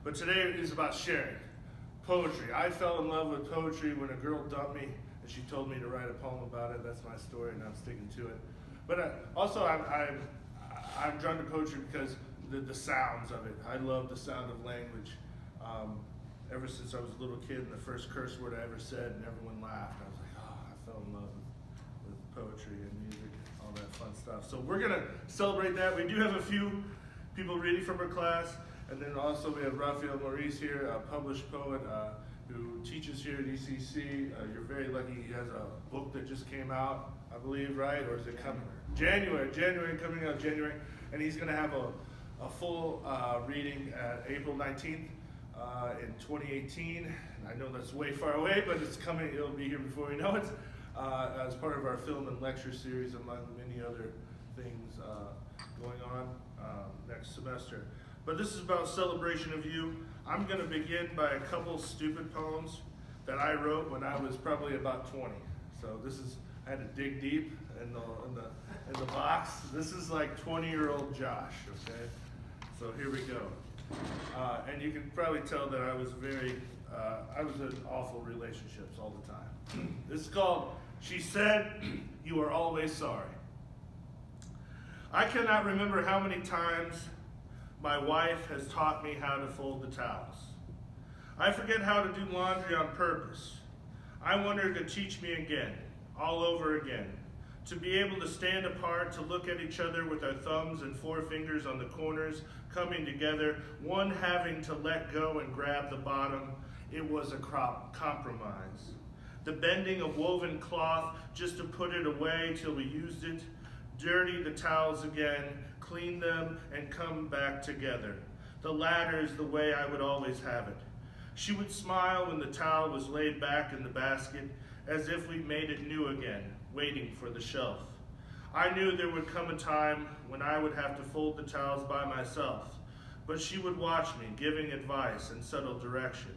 But today is about sharing. Poetry. I fell in love with poetry when a girl dumped me and she told me to write a poem about it. That's my story and I'm sticking to it. But also I'm drawn to poetry because the sounds of it. I love the sound of language. Ever since I was a little kid, and the first curse word I ever said and everyone laughed, I was like, oh, I fell in love with poetry and music, all that fun stuff. So we're gonna celebrate that. We do have a few people reading from our class, and then also we have Raphael Maurice here, a published poet who teaches here at ECC. You're very lucky. He has a book that just came out, I believe, right? Or is it coming? January, coming out January. And he's gonna have a full reading at April 19th in 2018. I know that's way far away, but it's coming. It'll be here before we know it. As part of our film and lecture series, among many other things going on next semester. But this is about celebration of you. I'm going to begin by a couple stupid poems that I wrote when I was probably about 20. So this is, I had to dig deep in the box. This is like 20-year-old Josh, okay? So here we go. And you can probably tell that I was I was in awful relationships all the time. This is called, She Said, You Are Always Sorry. I cannot remember how many times my wife has taught me how to fold the towels. I forget how to do laundry on purpose. I want her to teach me again, all over again. To be able to stand apart, to look at each other with our thumbs and forefingers on the corners, coming together, one having to let go and grab the bottom. It was a compromise. The bending of woven cloth just to put it away till we used it. Dirty the towels again, clean them, and come back together. The latter's the way I would always have it. She would smile when the towel was laid back in the basket, as if we made it new again, waiting for the shelf. I knew there would come a time when I would have to fold the towels by myself, but she would watch me, giving advice and subtle direction.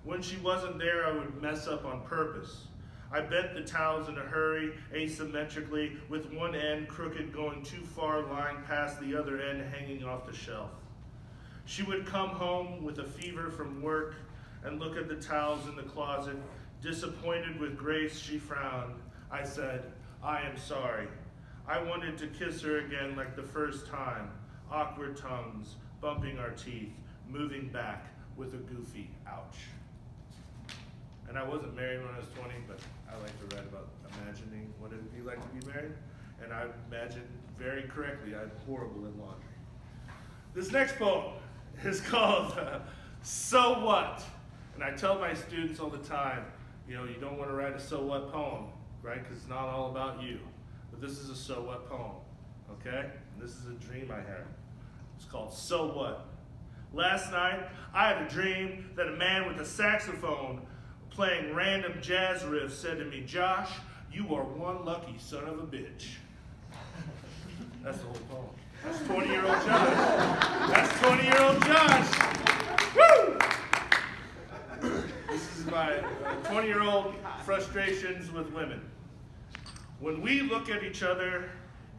When she wasn't there, I would mess up on purpose. I bent the towels in a hurry, asymmetrically, with one end crooked going too far, lying past the other end hanging off the shelf. She would come home with a fever from work and look at the towels in the closet. Disappointed with grace, she frowned. I said, I am sorry. I wanted to kiss her again like the first time. Awkward tongues, bumping our teeth, moving back with a goofy ouch. And I wasn't married when I was 20, but I like to write about imagining what it would be like to be married. And I imagined very correctly I'm horrible in laundry. This next poem is called So What? And I tell my students all the time, you know, you don't want to write a so what poem, right? Because it's not all about you. But this is a so what poem, okay? And this is a dream I had. It's called So What? Last night, I had a dream that a man with a saxophone playing random jazz riffs said to me, Josh, you are one lucky son of a bitch. That's the whole poem. That's 20-year-old Josh. That's 20-year-old Josh. Woo! This is my 20-year-old frustrations with women. When we look at each other,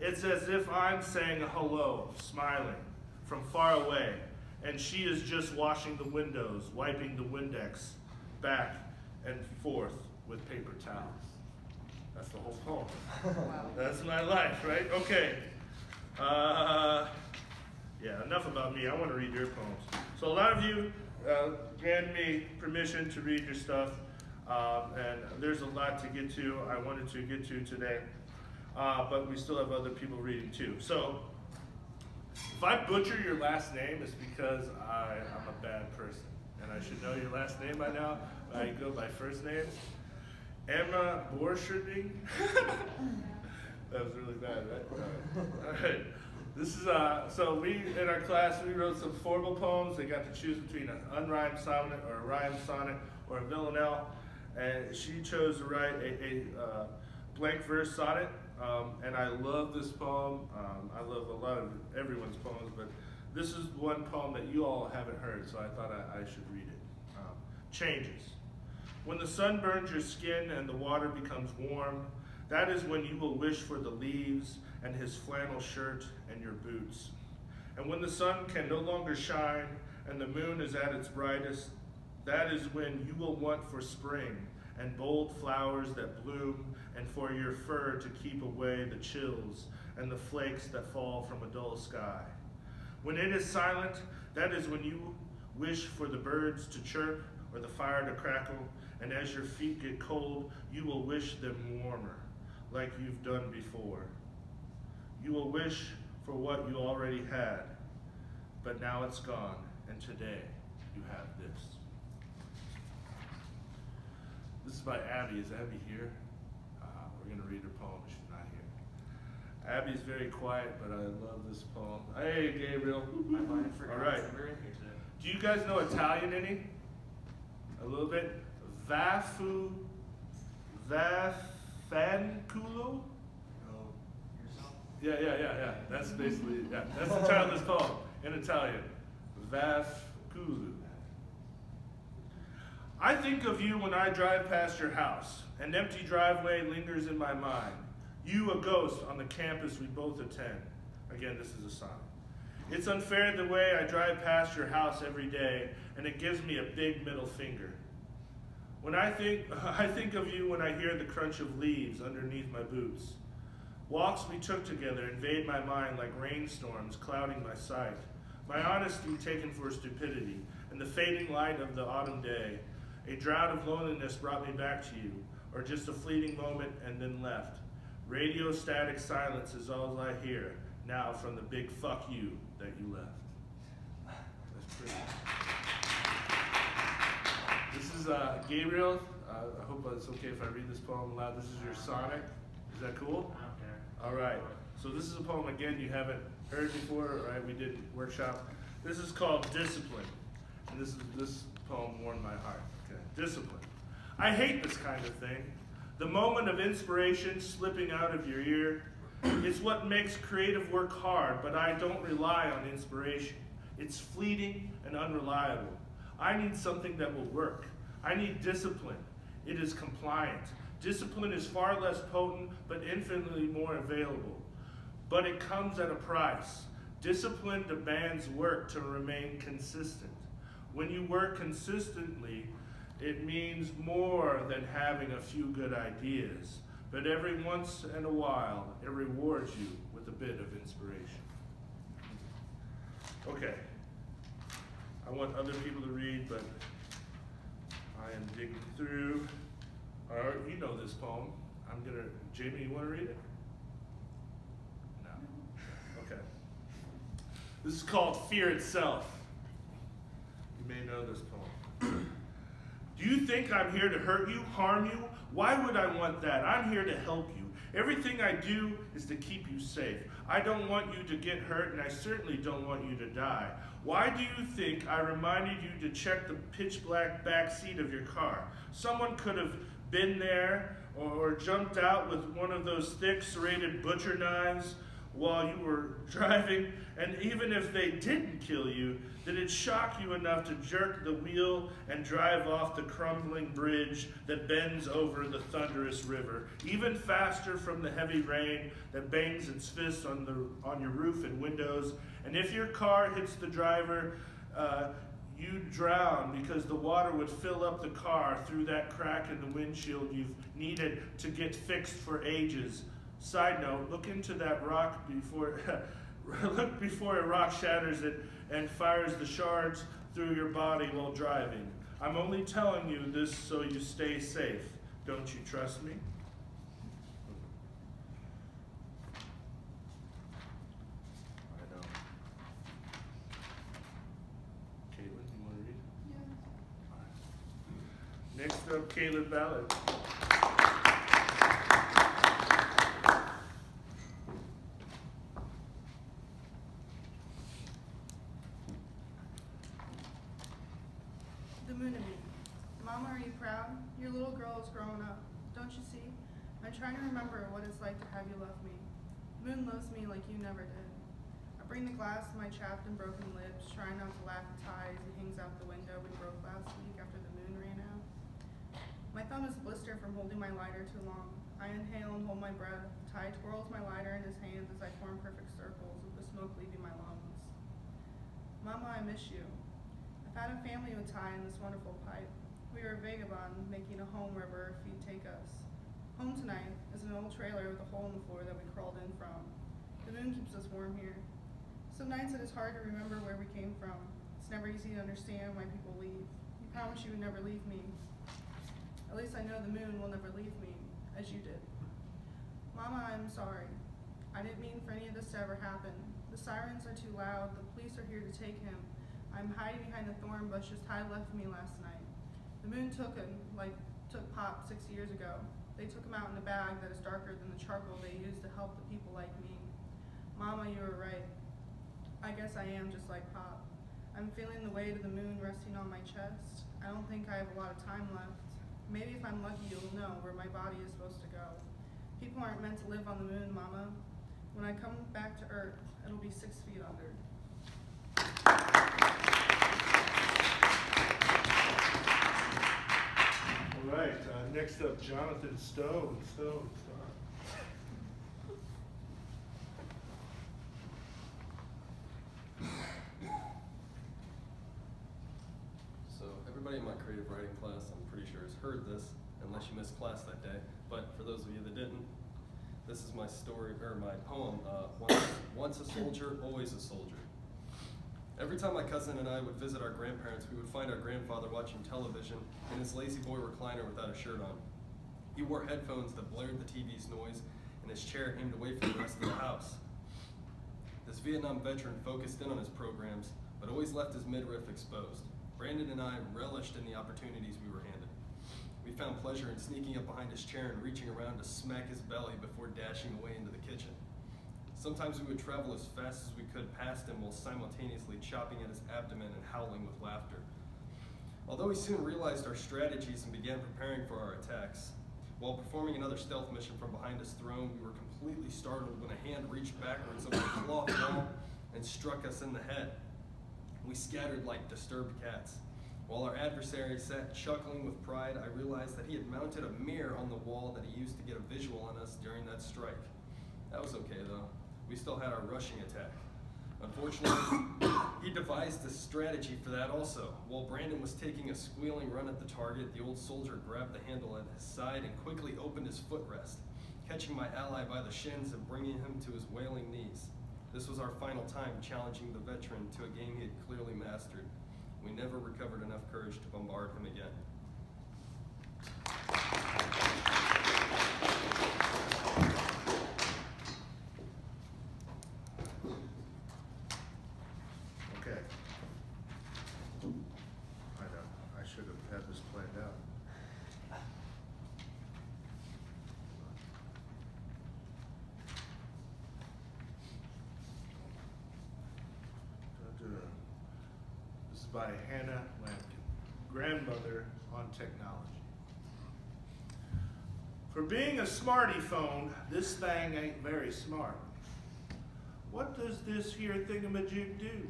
it's as if I'm saying hello, smiling from far away, and she is just washing the windows, wiping the Windex back and forth with paper towels. That's the whole poem. Wow. That's my life, right? Okay. Yeah, enough about me. I want to read your poems. So a lot of you granted me permission to read your stuff, and there's a lot to get to. I wanted to get to today, but we still have other people reading too. So if I butcher your last name, it's because I'm a bad person, and I should know your last name by now. I go by first name. Emma Borscherding. That was really bad, right? All right. This is, so we, in our class, we wrote some formal poems. They got to choose between an unrhymed sonnet or a rhymed sonnet or a villanelle. And she chose to write a blank verse sonnet. And I love this poem. I love a lot of everyone's poems, but this is one poem that you all haven't heard, so I thought I should read it. Changes. When the sun burns your skin and the water becomes warm, that is when you will wish for the leaves and his flannel shirt and your boots. And when the sun can no longer shine and the moon is at its brightest, that is when you will want for spring and bold flowers that bloom, and for your fur to keep away the chills and the flakes that fall from a dull sky. When it is silent, that is when you wish for the birds to chirp or the fire to crackle, and as your feet get cold, you will wish them warmer, like you've done before. You will wish for what you already had, but now it's gone, and today you have this. This is by Abby. Is Abby here? We're going to read her poem. She's not here. Abby's very quiet, but I love this poem. Hey, Gabriel. All right. Do you guys know Italian any? A little bit? Vaffanculo? Yeah. That's basically, that's the title of this poem in Italian. Vaffanculo. I think of you when I drive past your house. An empty driveway lingers in my mind. You, a ghost on the campus we both attend. Again, this is a sonnet. It's unfair the way I drive past your house every day, and it gives me a big middle finger. When I think of you when I hear the crunch of leaves underneath my boots. Walks we took together invade my mind like rainstorms clouding my sight. My honesty taken for stupidity, and the fading light of the autumn day. A drought of loneliness brought me back to you, or just a fleeting moment and then left. Radio static silence is all I hear now from the big fuck you that you left. That's pretty. This is Gabriel. I hope it's okay if I read this poem aloud. This is your sonnet. Is that cool? All right. So this is a poem, again, you haven't heard before, right? We did workshop. This is called Discipline. And this poem warmed my heart. Okay. Discipline. I hate this kind of thing. The moment of inspiration slipping out of your ear. It's what makes creative work hard, but I don't rely on inspiration. It's fleeting and unreliable. I need something that will work. I need discipline. It is compliant. Discipline is far less potent, but infinitely more available. But it comes at a price. Discipline demands work to remain consistent. When you work consistently, it means more than having a few good ideas. But every once in a while, it rewards you with a bit of inspiration. Okay. I want other people to read, but I am digging through. All right, you know this poem. Jamie, you want to read it? No. Okay. This is called Fear Itself. You may know this poem. Do you think I'm here to hurt you, harm you? Why would I want that? I'm here to help you. Everything I do is to keep you safe. I don't want you to get hurt, and I certainly don't want you to die. Why do you think I reminded you to check the pitch black back seat of your car? Someone could have been there or jumped out with one of those thick serrated butcher knives while you were driving, and even if they didn't kill you, did it shock you enough to jerk the wheel and drive off the crumbling bridge that bends over the thunderous river, even faster from the heavy rain that bangs its fist on your roof and windows? And if your car hits the driver, you drown because the water would fill up the car through that crack in the windshield you've needed to get fixed for ages. Side note, look into that rock before look before a rock shatters it and fires the shards through your body while driving. I'm only telling you this so you stay safe. Don't you trust me? I know. Caitlin, you want to read? Yeah. All right. Next up, Caitlin Ballard. Mama, are you proud? Your little girl is growing up. Don't you see? I'm trying to remember what it's like to have you love me. Moon loves me like you never did. I bring the glass to my chapped and broken lips, trying not to laugh at Ty as he hangs out the window we broke last week after the moon ran out. My thumb is blistered from holding my lighter too long. I inhale and hold my breath. Ty twirls my lighter in his hands as I form perfect circles with the smoke leaving my lungs. Mama, I miss you. Had a family with tie in this wonderful pipe. We were a vagabond, making a home wherever our feet take us. Home tonight is an old trailer with a hole in the floor that we crawled in from. The moon keeps us warm here. Some nights it is hard to remember where we came from. It's never easy to understand why people leave. You promised you would never leave me. At least I know the moon will never leave me, as you did. Mama, I'm sorry. I didn't mean for any of this to ever happen. The sirens are too loud. The police are here to take him. I'm hiding behind the thorn bushes Ty left me last night. The moon took him, like took Pop 6 years ago. They took him out in a bag that is darker than the charcoal they use to help the people like me. Mama, you were right. I guess I am just like Pop. I'm feeling the weight of the moon resting on my chest. I don't think I have a lot of time left. Maybe if I'm lucky, you'll know where my body is supposed to go. People aren't meant to live on the moon, Mama. When I come back to Earth, it'll be 6 feet under. All right, next up, Jonathan Stone. So everybody in my creative writing class, I'm pretty sure, has heard this, unless you missed class that day. But for those of you that didn't, this is my story, or my poem, Once a Soldier, Always a Soldier. Every time my cousin and I would visit our grandparents, we would find our grandfather watching television in his lazy boy recliner without a shirt on. He wore headphones that blared the TV's noise, and his chair aimed away from the rest of the house. This Vietnam veteran focused in on his programs, but always left his midriff exposed. Brandon and I relished in the opportunities we were handed. We found pleasure in sneaking up behind his chair and reaching around to smack his belly before dashing away into the kitchen. Sometimes we would travel as fast as we could past him while simultaneously chopping at his abdomen and howling with laughter. Although he soon realized our strategies and began preparing for our attacks, while performing another stealth mission from behind his throne, we were completely startled when a hand reached backwards over the cloth wall and struck us in the head. We scattered like disturbed cats. While our adversary sat chuckling with pride, I realized that he had mounted a mirror on the wall that he used to get a visual on us during that strike. That was okay though. We still had our rushing attack. Unfortunately, he devised a strategy for that also. While Brandon was taking a squealing run at the target, the old soldier grabbed the handle at his side and quickly opened his footrest, catching my ally by the shins and bringing him to his wailing knees. This was our final time challenging the veteran to a game he had clearly mastered. We never recovered enough courage to bombard him again. Okay. I know. I should have had this planned out. This is by Hannah Lampkin, grandmother on technology. For being a smarty phone, this thing ain't very smart. What does this here thingamajig do?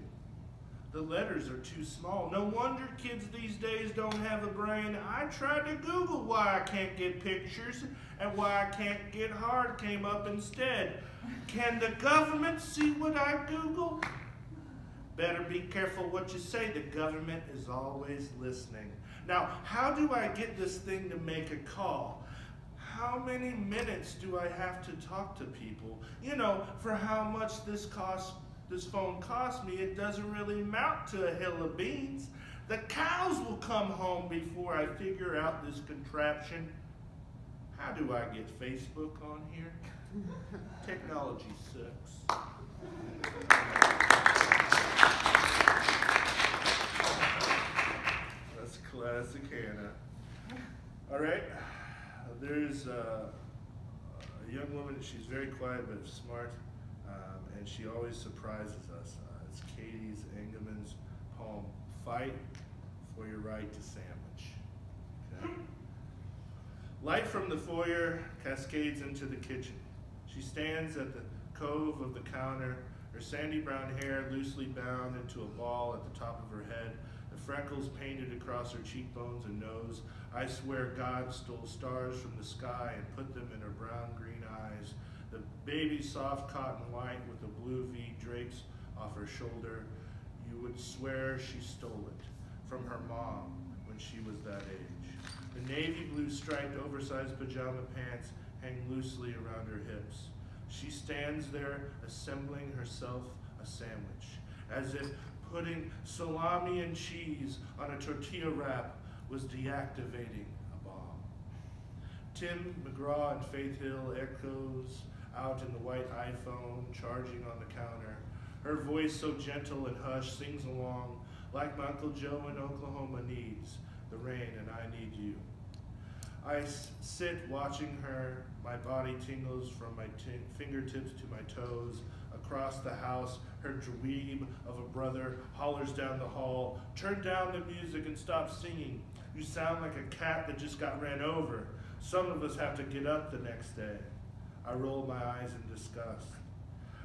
The letters are too small. No wonder kids these days don't have a brain. I tried to Google why I can't get pictures, and why I can't get hard came up instead. Can the government see what I Google? Better be careful what you say. The government is always listening. Now, how do I get this thing to make a call? How many minutes do I have to talk to people? You know, for how much this phone cost me, it doesn't really amount to a hill of beans. The cows will come home before I figure out this contraption. How do I get Facebook on here? Technology sucks. That's classic Hannah. All right. There's a young woman, she's very quiet but smart, and she always surprises us. It's Katie's Engelman's poem, Fight for Your Right to Sandwich. Okay? Light from the foyer cascades into the kitchen. She stands at the cove of the counter, her sandy brown hair loosely bound into a ball at the top of her head, the freckles painted across her cheekbones and nose. I swear God stole stars from the sky and put them in her brown-green eyes. The baby's soft cotton white with the blue V drapes off her shoulder. You would swear she stole it from her mom when she was that age. The navy blue striped oversized pajama pants hang loosely around her hips. She stands there assembling herself a sandwich, as if putting salami and cheese on a tortilla wrap was deactivating a bomb. Tim McGraw and Faith Hill echoes out in the white iPhone charging on the counter. Her voice so gentle and hushed sings along like my Uncle Joe in Oklahoma needs the rain and I need you. I sit watching her, my body tingles from my fingertips to my toes. Across the house, her dweeb of a brother hollers down the hall, turn down the music and stop singing. You sound like a cat that just got ran over. Some of us have to get up the next day. I roll my eyes in disgust.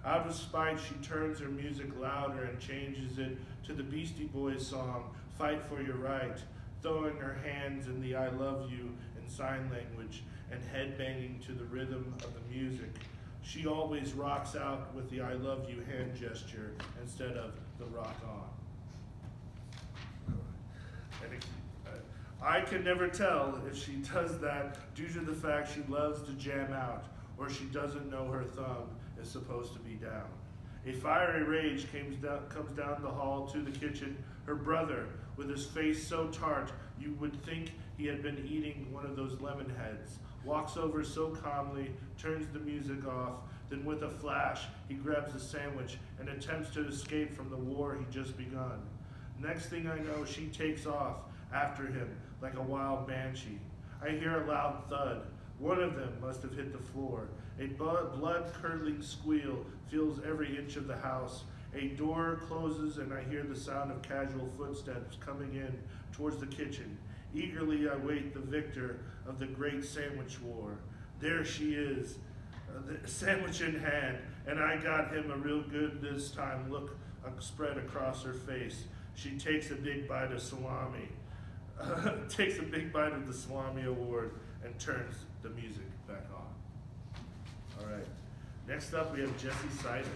Out of spite, she turns her music louder and changes it to the Beastie Boys song, Fight for Your Right, throwing her hands in the I love you in sign language and headbanging to the rhythm of the music. She always rocks out with the I love you hand gesture instead of the rock on. And I can never tell if she does that due to the fact she loves to jam out or she doesn't know her thumb is supposed to be down. A fiery rage comes down the hall to the kitchen. Her brother, with his face so tart you would think he had been eating one of those lemon heads, walks over so calmly, turns the music off, then with a flash, he grabs a sandwich and attempts to escape from the war he'd just begun. Next thing I know, she takes off after him like a wild banshee. I hear a loud thud. One of them must have hit the floor. A blood-curdling squeal fills every inch of the house. A door closes and I hear the sound of casual footsteps coming in towards the kitchen. Eagerly I wait the victor of the great sandwich war. There she is, the sandwich in hand, and I got him a real good this time look spread across her face. She takes a big bite of salami, takes a big bite of the salami award and turns the music back on. All right, next up we have Jesse Sider.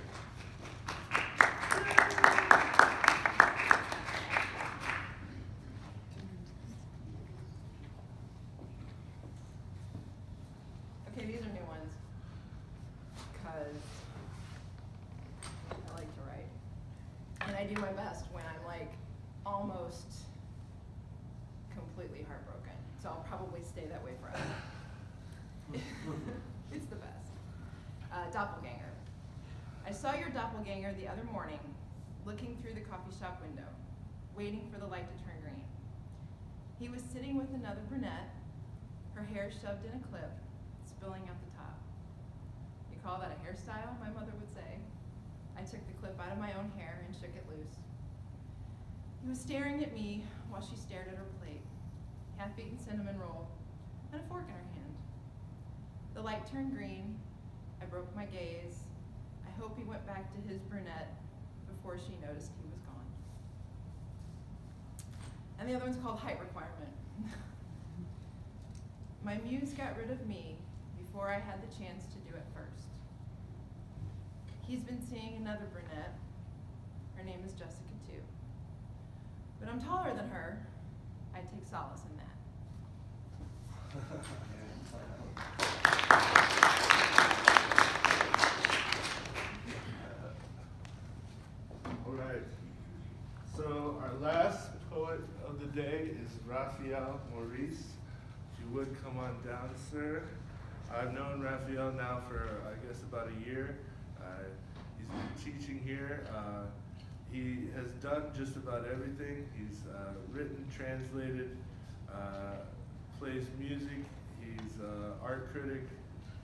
Okay, these are new ones, because I like to write. And I do my best when I'm like almost completely heartbroken. So I'll probably stay that way forever. It's the best. Doppelganger. I saw your doppelganger the other morning, looking through the coffee shop window, waiting for the light to turn green. He was sitting with another brunette, her hair shoved in a clip, spilling out the top. You call that a hairstyle, my mother would say. I took the clip out of my own hair and shook it loose. He was staring at me while she stared at her plate, half-eaten cinnamon roll, and a fork in her hand. The light turned green. I broke my gaze. I hope he went back to his brunette before she noticed he was gone. And the other one's called Height Requirement. My muse got rid of me before I had the chance to do it first. He's been seeing another brunette. Her name is Jessica too. But I'm taller than her. I take solace in that. All right. So our last poet of the day is Raphael Maurice. If you would come on down, sir. I've known Raphael now for, I guess, about a year. He's been teaching here. He has done just about everything. He's written, translated, plays music. He's art critic,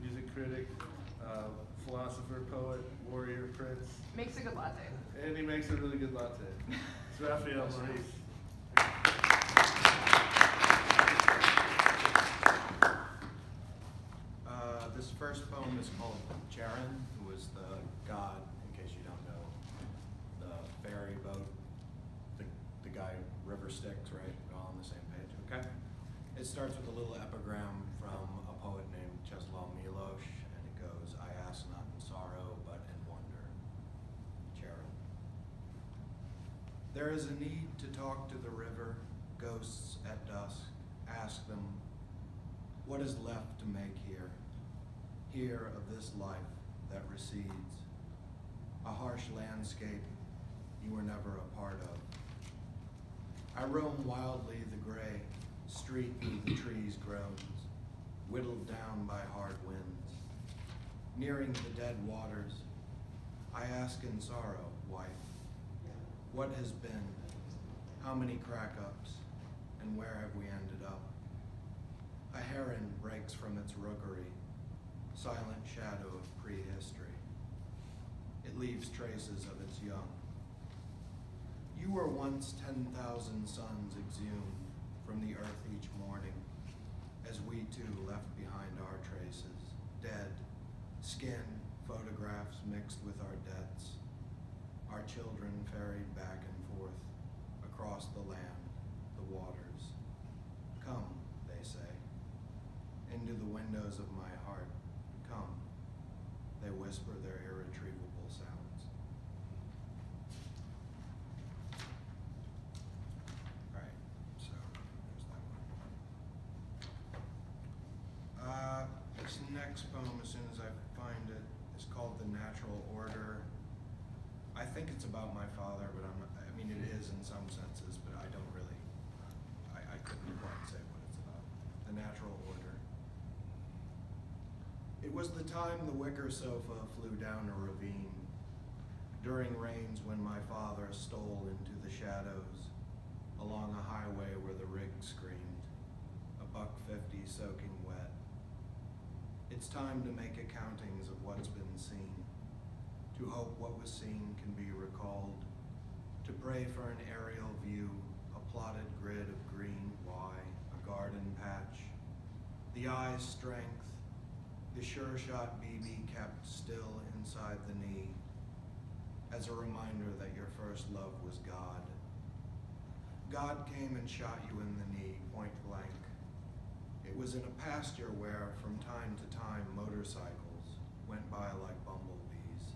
music critic, philosopher, poet, warrior, prince. Makes a good latte. And he makes a really good latte. It's Raphael Maurice. This first poem is called Charon, who was the god, in case you don't know, the ferry boat, the guy, River Styx, right? We're all on the same page, okay? It starts with a little epigram from a poet named Czeslaw Milosz, and it goes, I ask not in sorrow, but in wonder. Charon. There is a need to talk to the river, ghosts at dusk. Ask them, what is left to make here? Here of this life that recedes. A harsh landscape you were never a part of. I roam wildly the gray street through the trees groans, whittled down by hard winds. Nearing the dead waters, I ask in sorrow, wife, what has been, how many crack-ups, and where have we ended up? A heron breaks from its rookery, silent shadow of prehistory. It leaves traces of its young. You were once 10,000 suns exhumed from the earth each morning, as we too left behind our traces, dead, skin, photographs mixed with our debts, our children ferried back and forth across the land, the waters. Come, they say, into the windows of my heart. Come, they whisper their irretrievable sounds. All right, so there's that one. This next poem, as soon as I find it, is called The Natural Order. I think it's about my father, but I mean it is in some senses, but I don't really, I couldn't quite say what it's about. The Natural Order. It was the time the wicker sofa flew down a ravine, during rains when my father stole into the shadows, along a highway where the rig screamed, $1.50 soaking wet. It's time to make accountings of what's been seen, to hope what was seen can be recalled, to pray for an aerial view, a plotted grid of green, a garden patch, the eye's strength, the sure-shot BB kept still inside the knee, as a reminder that your first love was God. God came and shot you in the knee, point blank. It was in a pasture where, from time to time, motorcycles went by like bumblebees.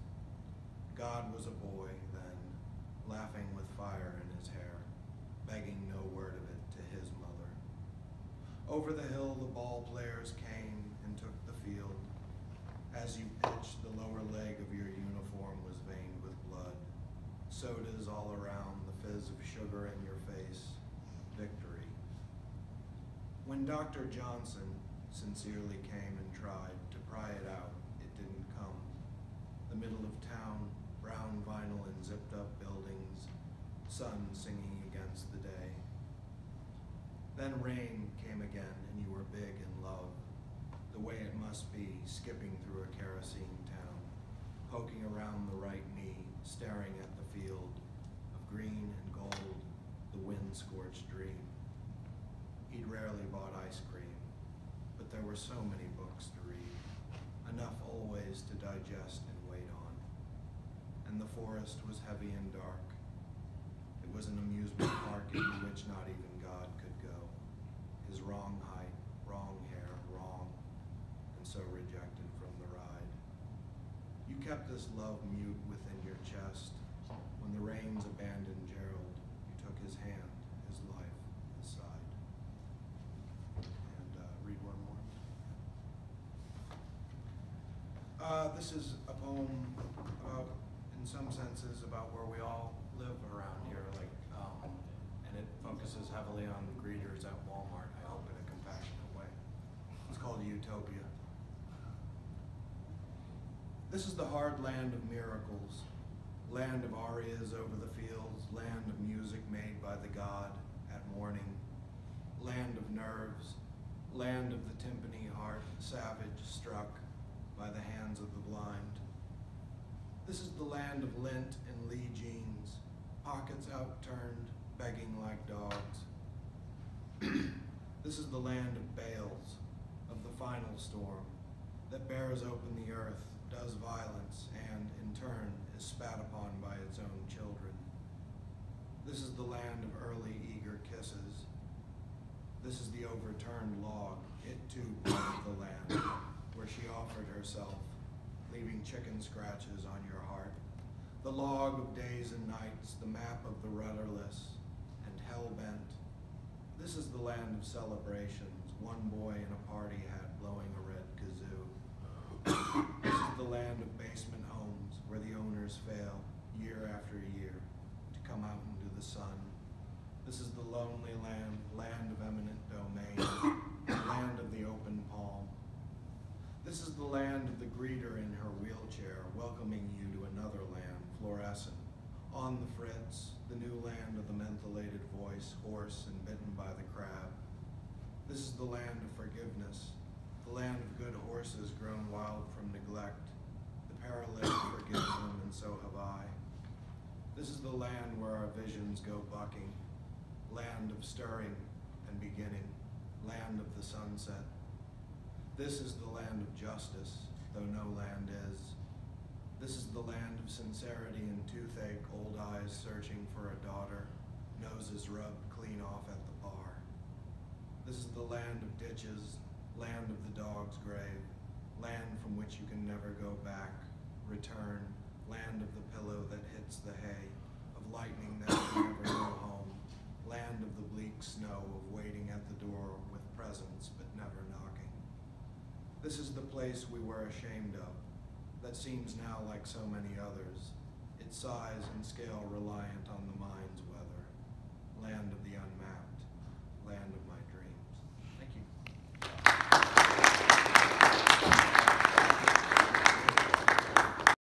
God was a boy then, laughing with fire in his hair, begging no word of it to his mother. Over the hill, the ball players came and took the field. As you pitched, the lower leg of your uniform was veined with blood. Sodas all around, the fizz of sugar in your face. Victory. When Dr. Johnson sincerely came and tried to pry it out, it didn't come. The middle of town, brown vinyl and zipped up buildings, sun singing against the day. Then rain came again and you were big in love, the way it must be, skipping through a kerosene town, poking around the right knee, staring at the field of green and gold, the wind-scorched dream. He'd rarely bought ice cream, but there were so many books to read, enough always to digest and wait on. And the forest was heavy and dark. It was an amusement park into which not even God could go. His wrong height, wrong hair, wrong, and so rejected from the ride. You kept this love mute within your chest. When the rains abandoned Gerald, you took his hand, his life, his side. And read one more. This is a poem about, in some senses, about where we all live around here, and it focuses heavily on the greeters at Walmart, I hope in a compassionate way. It's called Utopia. This is the hard land of miracles, land of arias over the fields, land of music made by the god at morning, land of nerves, land of the timpani heart, savage struck by the hands of the blind. This is the land of lint and Lee jeans, pockets outturned, begging like dogs. This is the land of bales, of the final storm, that bears open the earth, does violence, and, in turn, is spat upon by its own children. This is the land of early, eager kisses. This is the overturned log, it too part of the land, where she offered herself, leaving chicken scratches on your heart. The log of days and nights, the map of the rudderless and hell-bent. This is the land of celebrations. One boy in a party hat blowing a red kazoo. This is the land of basement homes where the owners fail year after year to come out into the sun. This is the lonely land, land of eminent domain, land of the open palm. This is the land of the greeter in her wheelchair, welcoming you to another land, fluorescent. On the fritz, the new land of the mentholated voice, hoarse and bitten by the crab. This is the land of forgiveness, the land of good horses grown wild from neglect. The paralytic forgives them, and so have I. This is the land where our visions go bucking, land of stirring and beginning, land of the sunset. This is the land of justice, though no land is. This is the land of sincerity and toothache, old eyes searching for a daughter, noses rubbed clean off at the bar. This is the land of ditches, land of the dog's grave, land from which you can never go back, return, land of the pillow that hits the hay, of lightning that can never go home, land of the bleak snow of waiting at the door with presents but never knocking. This is the place we were ashamed of, that seems now like so many others, its size and scale reliant on the minds